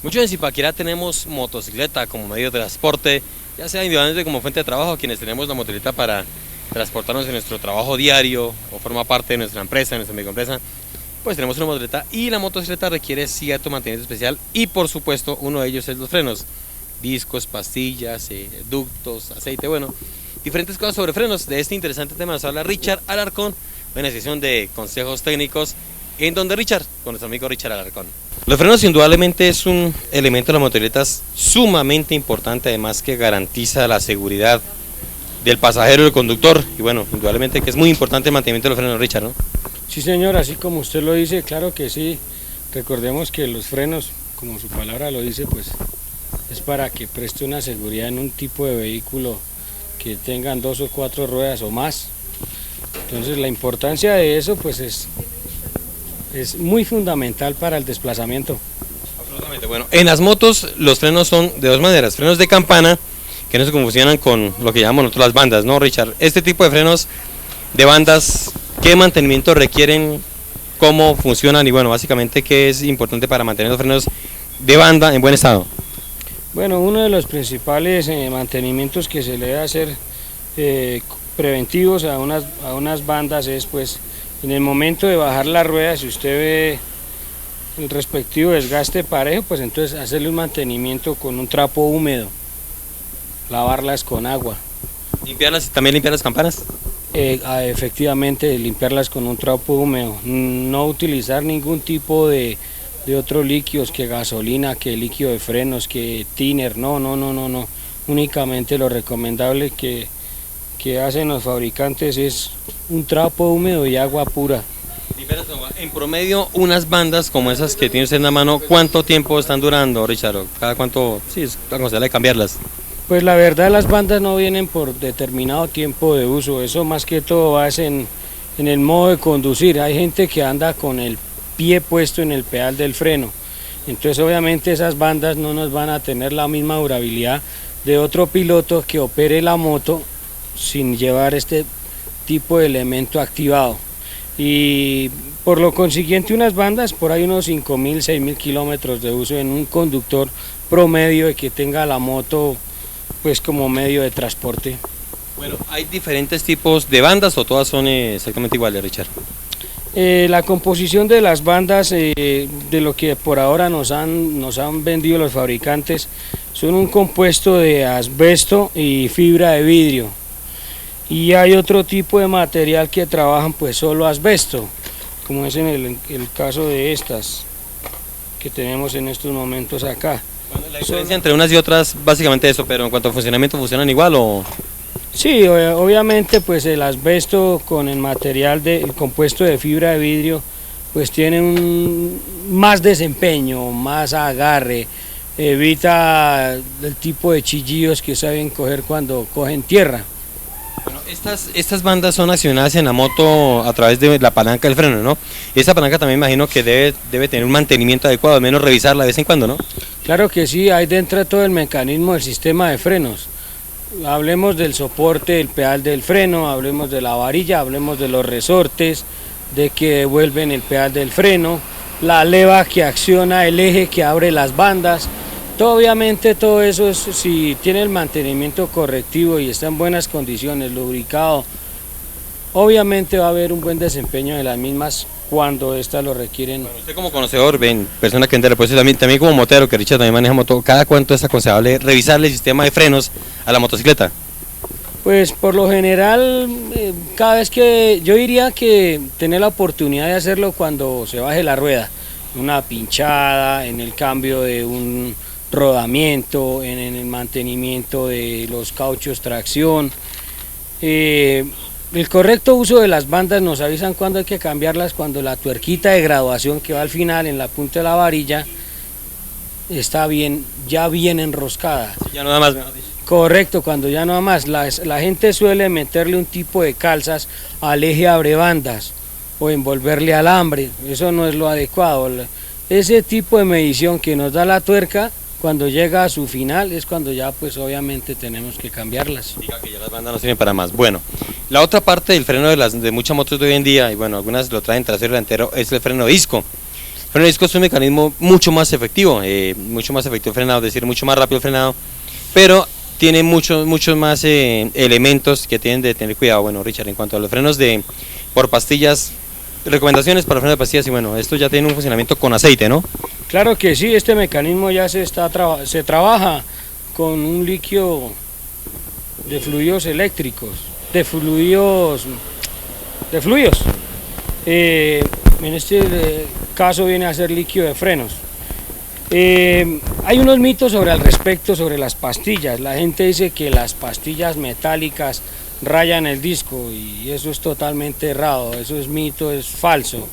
Muchos en Zipaquirá tenemos motocicleta como medio de transporte, ya sea individualmente como fuente de trabajo, quienes tenemos la motocicleta para transportarnos en nuestro trabajo diario o forma parte de nuestra empresa, de nuestra microempresa, pues tenemos una motocicleta y la motocicleta requiere cierto mantenimiento especial y por supuesto uno de ellos es los frenos, discos, pastillas, ductos, aceite, bueno, diferentes cosas sobre frenos. De este interesante tema nos habla Richard Alarcón, una sesión de consejos técnicos en donde Richard, con nuestro amigo Richard Alarcón. Los frenos indudablemente es un elemento de las motocicletas sumamente importante, además que garantiza la seguridad del pasajero y del conductor, y bueno, indudablemente que es muy importante el mantenimiento de los frenos, Richard, ¿no? Sí, señor, así como usted lo dice, claro que sí. Recordemos que los frenos, como su palabra lo dice, pues es para que preste una seguridad en un tipo de vehículo que tengan 2 o 4 ruedas o más. Entonces la importancia de eso pues es muy fundamental para el desplazamiento. Absolutamente. Bueno, en las motos los frenos son de dos maneras, frenos de campana, que no se confusionan con lo que llamamos nosotros las bandas, ¿no, Richard? Este tipo de frenos de bandas, ¿qué mantenimiento requieren? ¿Cómo funcionan? Y bueno, básicamente, ¿qué es importante para mantener los frenos de banda en buen estado? Bueno, uno de los principales mantenimientos que se le debe hacer preventivos a unas bandas es pues en el momento de bajar la rueda, si usted ve el respectivo desgaste parejo, pues entonces hacerle un mantenimiento con un trapo húmedo, lavarlas con agua. ¿Limpiarlas y también limpiar las campanas? Efectivamente, limpiarlas con un trapo húmedo, no utilizar ningún tipo de otros líquidos, que gasolina, que líquido de frenos, que thinner, no, únicamente lo recomendable que hacen los fabricantes es un trapo húmedo y agua pura. En promedio, unas bandas como esas que tiene usted en la mano, ¿cuánto tiempo están durando, Richard? ¿Cada cuánto? Sí, es aconsejable cambiarlas. Pues la verdad, las bandas no vienen por determinado tiempo de uso, eso más que todo va en el modo de conducir. Hay gente que anda con el pie puesto en el pedal del freno, entonces obviamente esas bandas no nos van a tener la misma durabilidad de otro piloto que opere la moto sin llevar este tipo de elemento activado, y por lo consiguiente unas bandas por ahí unos 5.000, 6.000 kilómetros de uso en un conductor promedio y que tenga la moto pues como medio de transporte. Bueno, ¿hay diferentes tipos de bandas o todas son exactamente iguales, Richard? La composición de las bandas, de lo que por ahora nos han vendido los fabricantes, son un compuesto de asbesto y fibra de vidrio. Y hay otro tipo de material que trabajan pues solo asbesto, como es en el caso de estas que tenemos en estos momentos acá. Bueno, la diferencia entre unas y otras básicamente eso, pero en cuanto a funcionamiento, ¿funcionan igual o...? Sí, obviamente pues el asbesto con el material el compuesto de fibra de vidrio pues tiene más desempeño, más agarre, evita el tipo de chillidos que saben coger cuando cogen tierra. Bueno, estas bandas son accionadas en la moto a través de la palanca del freno, ¿no? Esa palanca también imagino que debe tener un mantenimiento adecuado, al menos revisarla de vez en cuando, ¿no? Claro que sí, ahí dentro todo el mecanismo del sistema de frenos. Hablemos del soporte del pedal del freno, hablemos de la varilla, hablemos de los resortes, de que devuelven el pedal del freno, la leva que acciona el eje que abre las bandas. Obviamente todo eso es, si tiene el mantenimiento correctivo y está en buenas condiciones, lubricado, obviamente va a haber un buen desempeño de las mismas cuando estas lo requieren. Bueno, usted como conocedor, persona que entiende, pues también como motero, que Richard también maneja moto, ¿cada cuánto es aconsejable revisarle el sistema de frenos a la motocicleta? Pues por lo general, cada vez que yo diría que tener la oportunidad de hacerlo cuando se baje la rueda, una pinchada, en el cambio de un rodamiento, en el mantenimiento de los cauchos tracción. El correcto uso de las bandas nos avisan cuando hay que cambiarlas, cuando la tuerquita de graduación que va al final en la punta de la varilla está ya bien enroscada. Ya no da más, mejor dicho. Correcto, cuando ya no da más. La gente suele meterle un tipo de calzas al eje abrebandas o envolverle alambre, eso no es lo adecuado. Ese tipo de medición que nos da la tuerca, cuando llega a su final es cuando ya pues obviamente tenemos que cambiarlas. Diga que ya las bandas no sirven para más. Bueno, la otra parte del freno de muchas motos de hoy en día, y bueno, algunas lo traen trasero y delantero, es el freno disco. freno de disco es un mecanismo mucho más efectivo el frenado, es decir, mucho más rápido el frenado, pero tiene muchos más elementos que tienen de tener cuidado. Bueno, Richard, en cuanto a los frenos por pastillas, recomendaciones para frenos de pastillas, y bueno, esto ya tiene un funcionamiento con aceite, ¿no? Claro que sí, este mecanismo ya se trabaja con un líquido de fluidos eléctricos, de fluidos. En este caso viene a ser líquido de frenos. Hay unos mitos al respecto sobre las pastillas. La gente dice que las pastillas metálicas rayan el disco y eso es totalmente errado, eso es mito, es falso.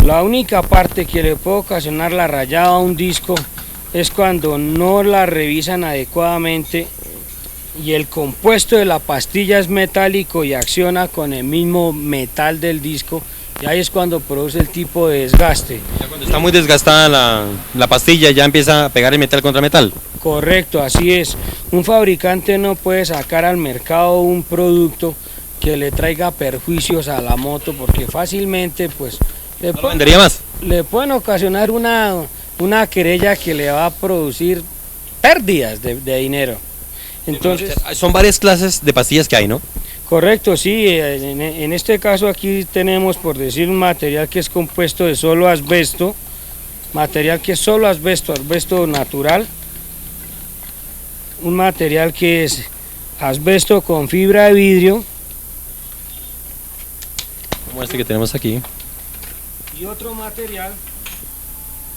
La única parte que le puede ocasionar la rayada a un disco es cuando no la revisan adecuadamente y el compuesto de la pastilla es metálico y acciona con el mismo metal del disco, y ahí es cuando produce el tipo de desgaste. Ya cuando está muy desgastada la pastilla, ya empieza a pegar el metal contra metal. Correcto, así es. Un fabricante no puede sacar al mercado un producto que le traiga perjuicios a la moto, porque fácilmente pues le pueden ocasionar una querella que le va a producir pérdidas de dinero. Entonces, son varias clases de pastillas que hay, ¿no? Correcto, sí. En este caso aquí tenemos, por decir, un material que es compuesto de solo asbesto, asbesto natural, un material que es asbesto con fibra de vidrio, como este que tenemos aquí, y otro material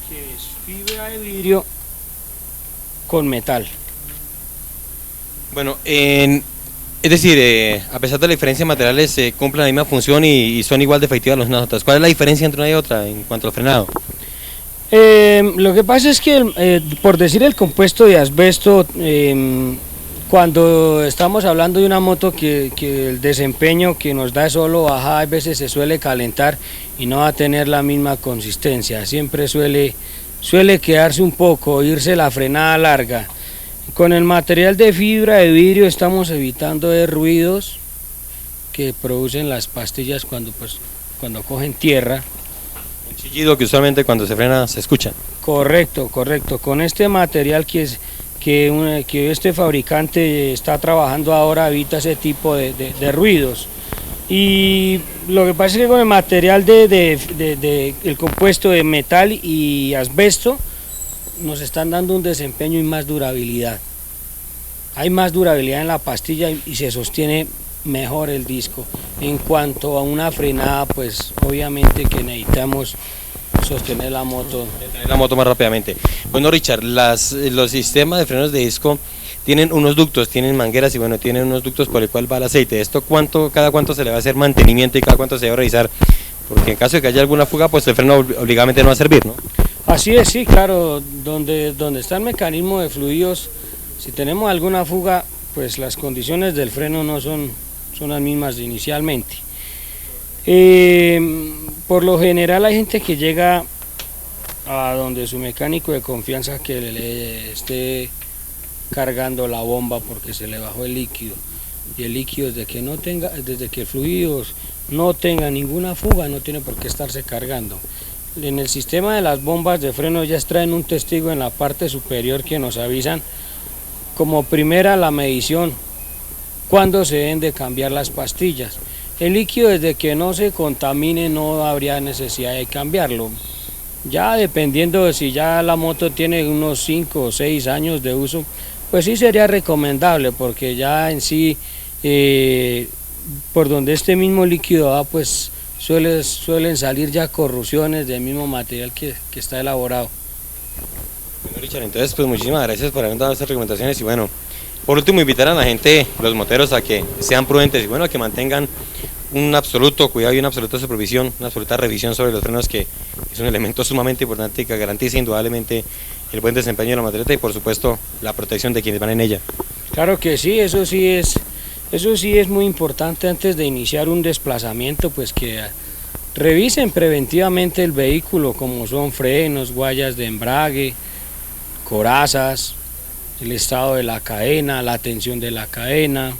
que es fibra de vidrio con metal. Bueno, es decir, a pesar de la diferencia de materiales, cumplen la misma función y son igual de efectivas las unas otras. ¿Cuál es la diferencia entre una y otra en cuanto al frenado? Lo que pasa es que, por decir, el compuesto de asbesto, cuando estamos hablando de una moto que el desempeño que nos da solo bajada, a veces se suele calentar y no va a tener la misma consistencia, siempre suele quedarse un poco, irse la frenada larga. Con el material de fibra de vidrio estamos evitando de ruidos que producen las pastillas cuando cogen tierra. El chillido que usualmente cuando se frena se escucha. Correcto. Con este material que este fabricante está trabajando ahora, evita ese tipo de ruidos. Y lo que pasa es que con el material el compuesto de metal y asbesto nos están dando un desempeño y más durabilidad. Hay más durabilidad en la pastilla y se sostiene mejor el disco. En cuanto a una frenada, pues obviamente que necesitamos sostener la moto. Más rápidamente. Bueno, Richard, los sistemas de frenos de disco tienen unos ductos, tienen mangueras y bueno, tienen unos ductos por el cual va el aceite. ¿Esto cada cuánto se le va a hacer mantenimiento y cada cuánto se debe revisar? Porque en caso de que haya alguna fuga, pues el freno obligadamente no va a servir, ¿no? Así es, sí, claro, donde está el mecanismo de fluidos, si tenemos alguna fuga, pues las condiciones del freno no son las mismas inicialmente. Por lo general hay gente que llega a donde su mecánico de confianza que le esté cargando la bomba porque se le bajó el líquido, y el líquido desde que el fluido no tenga ninguna fuga no tiene por qué estarse cargando. En el sistema de las bombas de freno ya traen un testigo en la parte superior que nos avisan como primera la medición cuando se deben de cambiar las pastillas. El líquido, desde que no se contamine, no habría necesidad de cambiarlo. Ya dependiendo de si ya la moto tiene unos 5 o 6 años de uso, pues sí sería recomendable, porque ya en sí por donde este mismo líquido va, pues suelen salir ya corrosiones del mismo material que está elaborado. Bueno, Richard, entonces pues muchísimas gracias por haber dado estas recomendaciones y bueno, por último invitar a la gente, los moteros, a que sean prudentes y bueno, que mantengan un absoluto cuidado y una absoluta supervisión, una absoluta revisión sobre los frenos, que es un elemento sumamente importante y que garantiza indudablemente el buen desempeño de la motoreta y por supuesto la protección de quienes van en ella. Claro que sí, eso sí es muy importante antes de iniciar un desplazamiento, pues que revisen preventivamente el vehículo, como son frenos, guayas de embrague, corazas, el estado de la cadena, la tensión de la cadena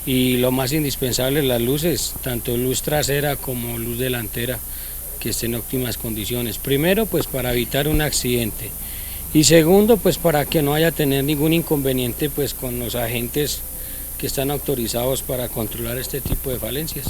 y lo más indispensable, las luces, tanto luz trasera como luz delantera, que esté en óptimas condiciones. Primero, pues para evitar un accidente, y segundo, pues para que no haya tener ningún inconveniente pues con los agentes que están autorizados para controlar este tipo de falencias.